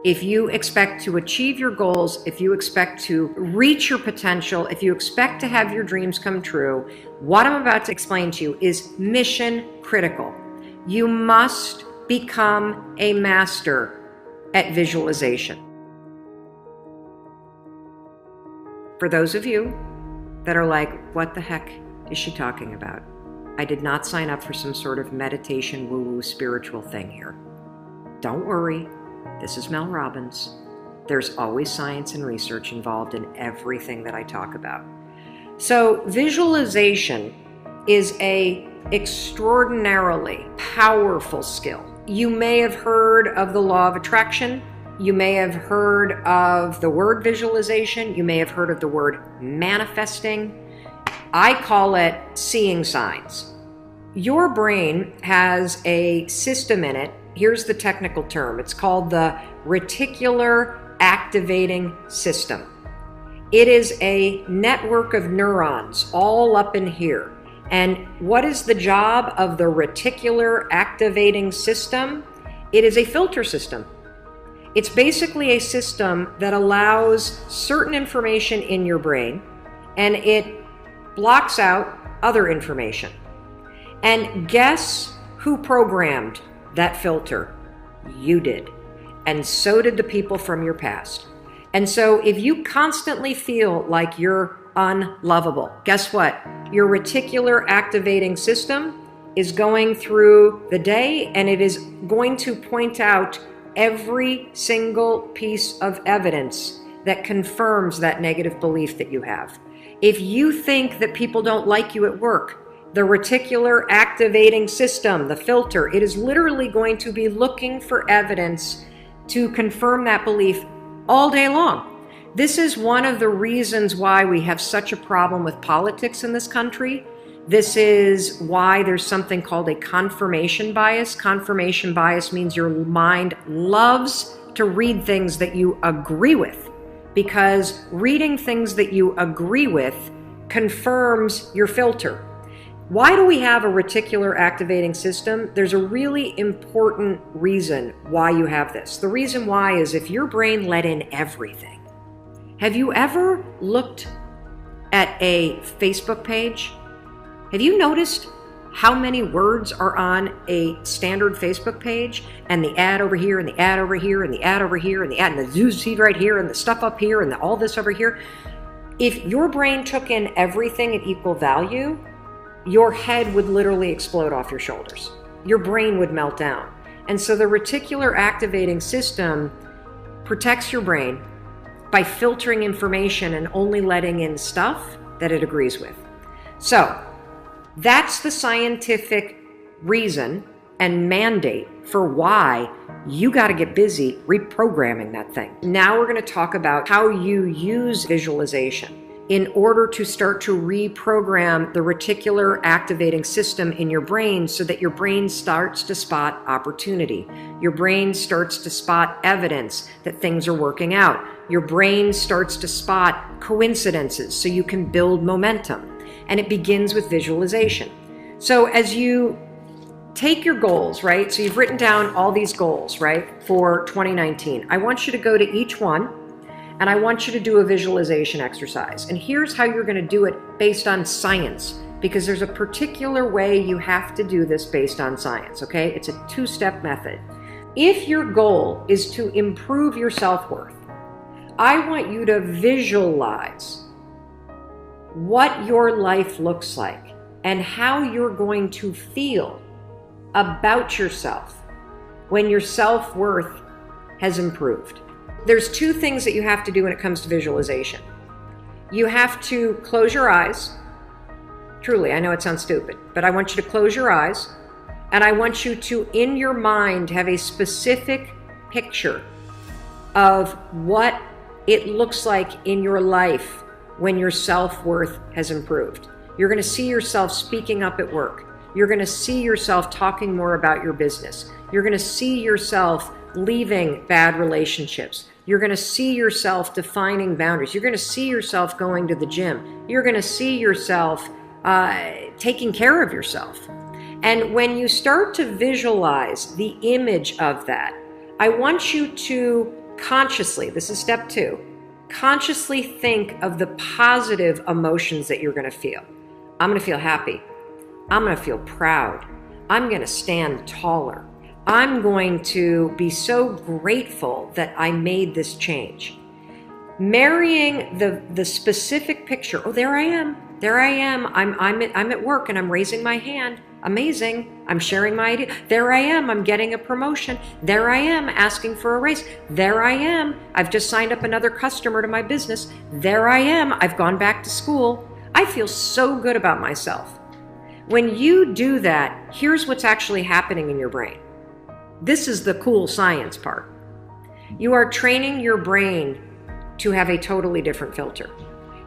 If you expect to achieve your goals, if you expect to reach your potential, if you expect to have your dreams come true, what I'm about to explain to you is mission critical. You must become a master at visualization. For those of you that are like, what the heck is she talking about? I did not sign up for some sort of meditation woo-woo spiritual thing here. Don't worry. This is Mel Robbins. There's always science and research involved in everything that I talk about. So visualization is an extraordinarily powerful skill. You may have heard of the law of attraction. You may have heard of the word visualization. You may have heard of the word manifesting. I call it seeing signs. Your brain has a system in it. Here's the technical term. It's called the reticular activating system. It is a network of neurons all up in here. And what is the job of the reticular activating system? It is a filter system. It's basically a system that allows certain information in your brain and it blocks out other information. And guess who programmed that filter? You did. And so did the people from your past. And so if you constantly feel like you're unlovable, guess what? Your reticular activating system is going through the day and it is going to point out every single piece of evidence that confirms that negative belief that you have. If you think that people don't like you at work, the reticular activating system, the filter, it is literally going to be looking for evidence to confirm that belief all day long. This is one of the reasons why we have such a problem with politics in this country. This is why there's something called a confirmation bias. Confirmation bias means your mind loves to read things that you agree with, because reading things that you agree with confirms your filter. Why do we have a reticular activating system? There's a really important reason why you have this. The reason why is if your brain let in everything. Have you ever looked at a Facebook page? Have you noticed how many words are on a standard Facebook page? And the ad over here, and the ad over here, and the ad over here, and the ad, and the news feed right here, and the stuff up here, and all this over here. If your brain took in everything at equal value, your head would literally explode off your shoulders. Your brain would melt down. And so the reticular activating system protects your brain by filtering information and only letting in stuff that it agrees with. So that's the scientific reason and mandate for why you got to get busy reprogramming that thing. Now we're going to talk about how you use visualization in order to start to reprogram the reticular activating system in your brain so that your brain starts to spot opportunity. Your brain starts to spot evidence that things are working out. Your brain starts to spot coincidences so you can build momentum. And it begins with visualization. So as you take your goals, right? So you've written down all these goals, right, for 2019. I want you to go to each one and I want you to do a visualization exercise. And here's how you're going to do it based on science, because there's a particular way you have to do this based on science, okay? It's a two-step method. If your goal is to improve your self-worth, I want you to visualize what your life looks like and how you're going to feel about yourself when your self-worth has improved. There's two things that you have to do when it comes to visualization. You have to close your eyes. Truly, I know it sounds stupid, but I want you to close your eyes, and I want you to, in your mind, have a specific picture of what it looks like in your life when your self-worth has improved. You're going to see yourself speaking up at work. You're going to see yourself talking more about your business. You're going to see yourself leaving bad relationships. You're going to see yourself defining boundaries. You're going to see yourself going to the gym. You're going to see yourself taking care of yourself. And when you start to visualize the image of that, I want you to consciously, this is step 2, consciously think of the positive emotions that you're going to feel. I'm going to feel happy. I'm going to feel proud. I'm going to stand taller. I'm going to be so grateful that I made this change. Marrying the specific picture. Oh, there I am. There I am. I'm at work and I'm raising my hand. Amazing. I'm sharing my idea. There I am. I'm getting a promotion. There I am asking for a raise. There I am. I've just signed up another customer to my business. There I am. I've gone back to school. I feel so good about myself. When you do that, here's what's actually happening in your brain. This is the cool science part. You are training your brain to have a totally different filter.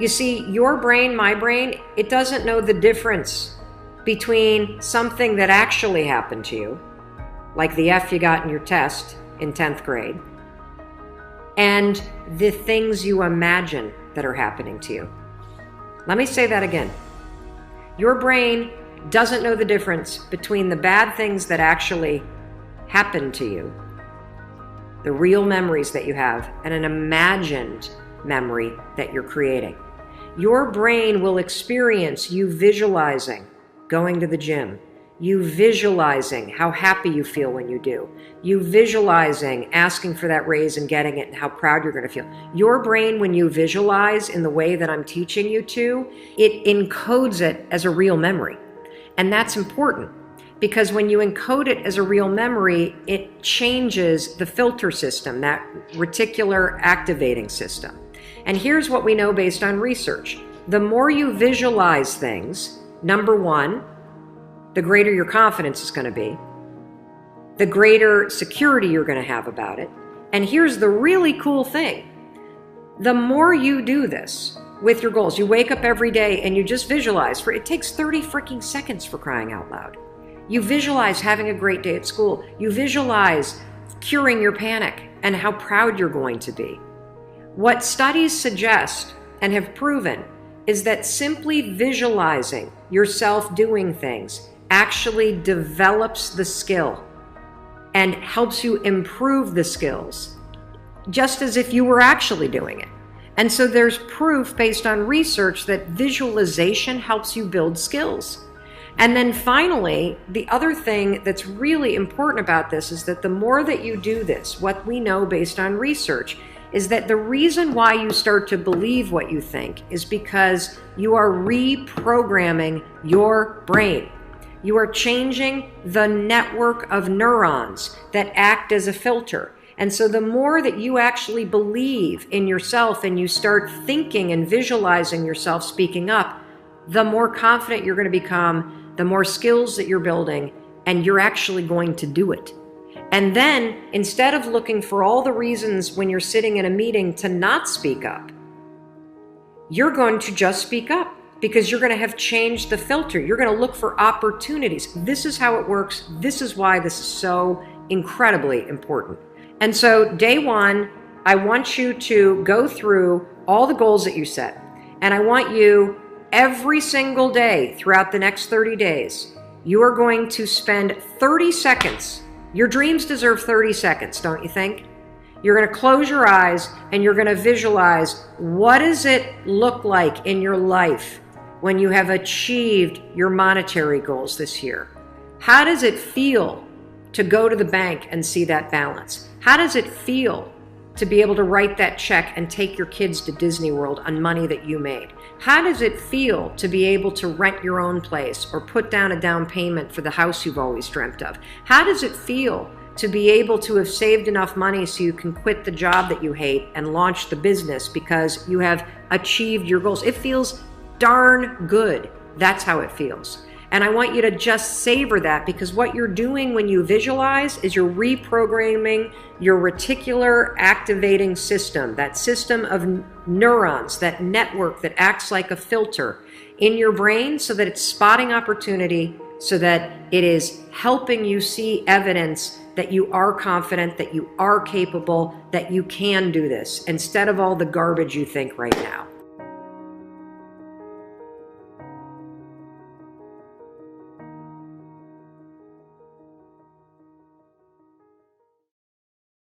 You see, your brain, my brain, it doesn't know the difference between something that actually happened to you, like the F you got in your test in 10th grade, and the things you imagine that are happening to you. Let me say that again. Your brain doesn't know the difference between the bad things that actually happened to you, the real memories that you have, and an imagined memory that you're creating. Your brain will experience you visualizing going to the gym, you visualizing how happy you feel when you do, you visualizing asking for that raise and getting it and how proud you're going to feel. Your brain, when you visualize in the way that I'm teaching you to, it encodes it as a real memory. And that's important because when you encode it as a real memory, it changes the filter system, that reticular activating system. And here's what we know based on research. The more you visualize things, number one, the greater your confidence is going to be, the greater security you're going to have about it. And here's the really cool thing. The more you do this with your goals, you wake up every day and you just visualize, it takes 30 freaking seconds for crying out loud. You visualize having a great day at school. You visualize curing your panic and how proud you're going to be. What studies suggest and have proven is that simply visualizing yourself doing things actually develops the skill and helps you improve the skills, just as if you were actually doing it. And so there's proof based on research that visualization helps you build skills. And then finally, the other thing that's really important about this is that the more that you do this, what we know based on research is that the reason why you start to believe what you think is because you are reprogramming your brain. You are changing the network of neurons that act as a filter. And so the more that you actually believe in yourself and you start thinking and visualizing yourself speaking up, the more confident you're going to become, the more skills that you're building, and you're actually going to do it. And then, instead of looking for all the reasons when you're sitting in a meeting to not speak up, you're going to just speak up because you're going to have changed the filter. You're going to look for opportunities. This is how it works. This is why this is so incredibly important. And so, day one, I want you to go through all the goals that you set. And I want you, every single day throughout the next 30 days, you are going to spend 30 seconds. Your dreams deserve 30 seconds, don't you think? You're going to close your eyes and you're going to visualize, what does it look like in your life when you have achieved your monetary goals this year? How does it feel to go to the bank and see that balance? How does it feel to be able to write that check and take your kids to Disney World on money that you made? How does it feel to be able to rent your own place or put down a down payment for the house you've always dreamt of? How does it feel to be able to have saved enough money so you can quit the job that you hate and launch the business because you have achieved your goals? It feels darn good. That's how it feels. And I want you to just savor that, because what you're doing when you visualize is you're reprogramming your reticular activating system, that system of neurons, that network that acts like a filter in your brain so that it's spotting opportunity, so that it is helping you see evidence that you are confident, that you are capable, that you can do this, instead of all the garbage you think right now.